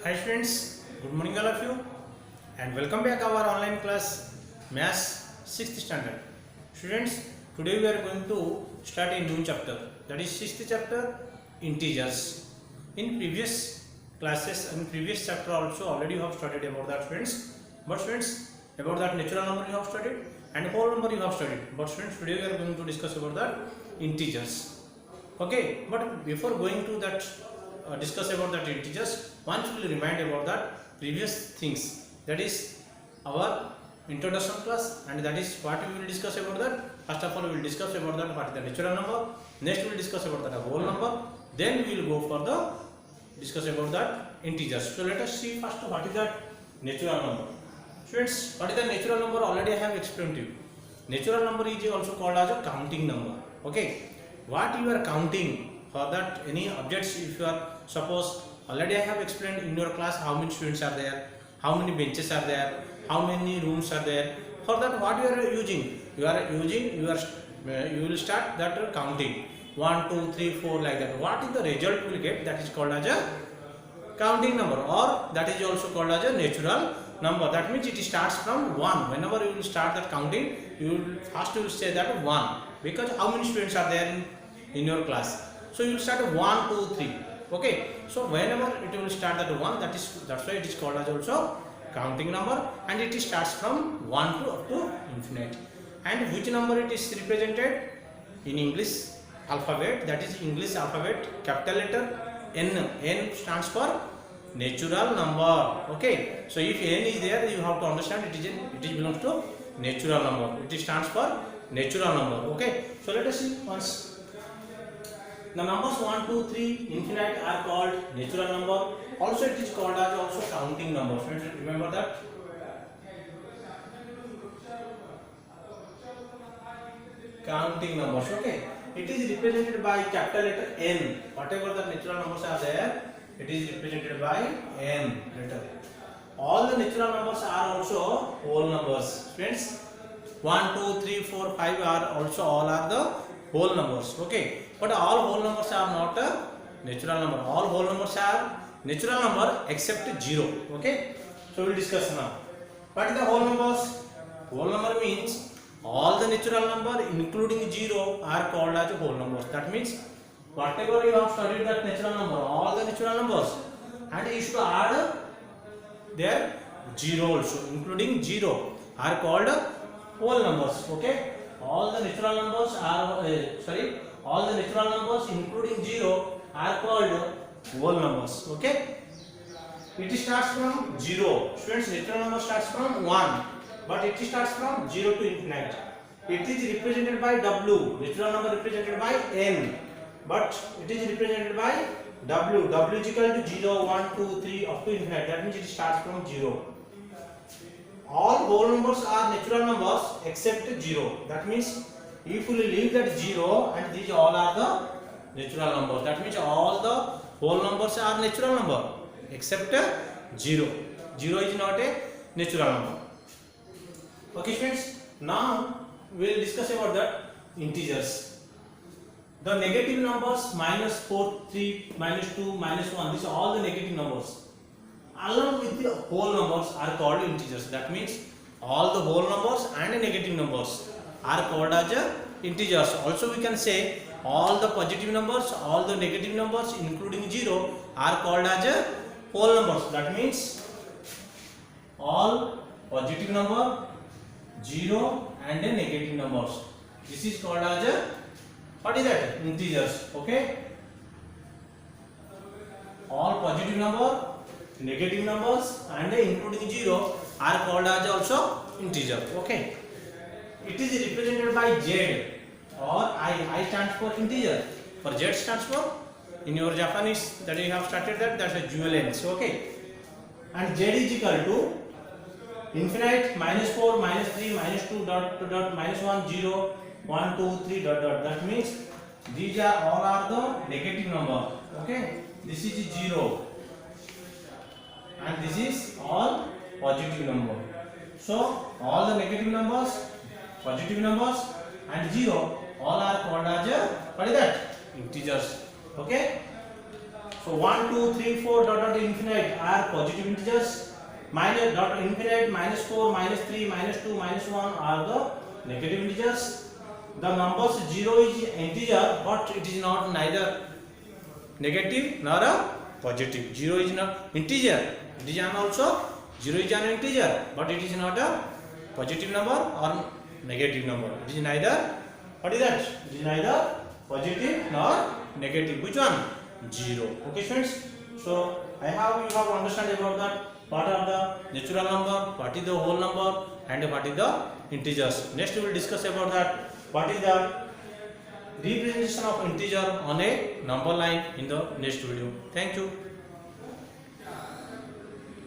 Hi students, good morning all of you and welcome back our online class Maths 6th standard. Students, today we are going to start a new chapter, that is 6th chapter, integers. In previous classes and previous chapter also already you have studied about that students. But students, about that natural number you have studied and whole number you have studied. But students, today we are going to discuss about that integers. Okay, but before going to that discuss about that integers, once we will remind about that previous things, that is our introduction class, and that is what we will discuss about that. First of all, we will discuss about that what is the natural number, next we will discuss about that whole number, then we will go for the discuss about that integers. So let us see first what is that natural number. Students, what is the natural number? Already I have explained to you. Natural number is also called as a counting number. Okay, what you are counting for that any objects, if you are suppose already I have explained in your class how many students are there, how many benches are there, how many rooms are there. For that what you are using, you will start that counting 1 2 3 4 like that. What is the result you will get, that is called as a counting number, or that is also called as a natural number. That means it starts from 1. Whenever you will start that counting, you will say that 1, because how many students are there in your class. So you will start 1 2 3. Okay, so whenever it will start that 1, that's why it is called as also counting number, and it starts from 1 to up to infinite. And which number it is represented in English alphabet, that is English alphabet, capital letter N. N stands for natural number. Okay, so if N is there, you have to understand it belongs to natural number. It stands for natural number. Okay, so let us see once. The numbers 1 2 3 infinite are called natural number. Also it is called as also counting number. Remember that. Counting numbers. Okay, it is represented by capital letter N. Whatever the natural numbers are there, it is represented by N letter. All the natural numbers are also whole numbers. Friends, 1 2 3 4 5 are also all are the whole numbers. Okay, but all whole numbers are not a natural number. All whole numbers are natural number except 0. Okay, so we will discuss now. What is the whole numbers? Whole number means all the natural number including 0 are called as whole numbers. That means whatever you have studied that natural number, all the natural numbers, and you should add their 0 also, including 0 are called whole numbers. Okay, all the natural numbers are all the natural numbers including 0 are called whole numbers. Okay, it starts from 0. Students, natural number starts from 1, but it starts from 0 to infinite. It is represented by W. Natural number represented by N, but it is represented by W. W is equal to 0 1 2 3 up to infinite. That means it starts from 0. All whole numbers are natural numbers except 0. That means if we leave that 0 and these all are the natural numbers, that means all the whole numbers are natural number except 0. 0 is not a natural number. Okay friends, now we will discuss about the integers. The negative numbers -4, 3, -2, -1, these are all the negative numbers. Along with the whole numbers are called integers. That means all the whole numbers and negative numbers are called as integers. Also we can say all the positive numbers, all the negative numbers including 0 are called as whole numbers. That means all positive number, 0 and negative numbers, this is called as what is that? Integers. Okay, all positive number, negative numbers and including 0 are called as also integer. Okay, it is represented by Z or I. I stands for integer, for Z stands for, in your Japanese that you have started that's a dual ends. Okay, and Z is equal to infinite, -4, -3, -2 dot to dot, -1 0 1 2 3 dot dot. That means these are all are the negative number. Okay, this is 0 and this is all positive number. So all the negative numbers, positive numbers and 0 all are called as what is that? Integers. Okay, So 1, 2, 3, 4 dot dot infinite are positive integers. Minus dot infinite minus 4, minus 3, minus 2, minus 1 are the negative integers. The numbers 0 is integer, but it is not neither negative nor a positive. 0 is not integer. It is an also 0 is an integer, but it is not a positive number or negative number. It is neither. What is that? It is neither positive nor negative. Which one? 0. Okay, friends. So I have you have understand about that. What are the natural number? What is the whole number? And what is the integers? Next we will discuss about that. What is the representation of integer on a number line in the next video. Thank you.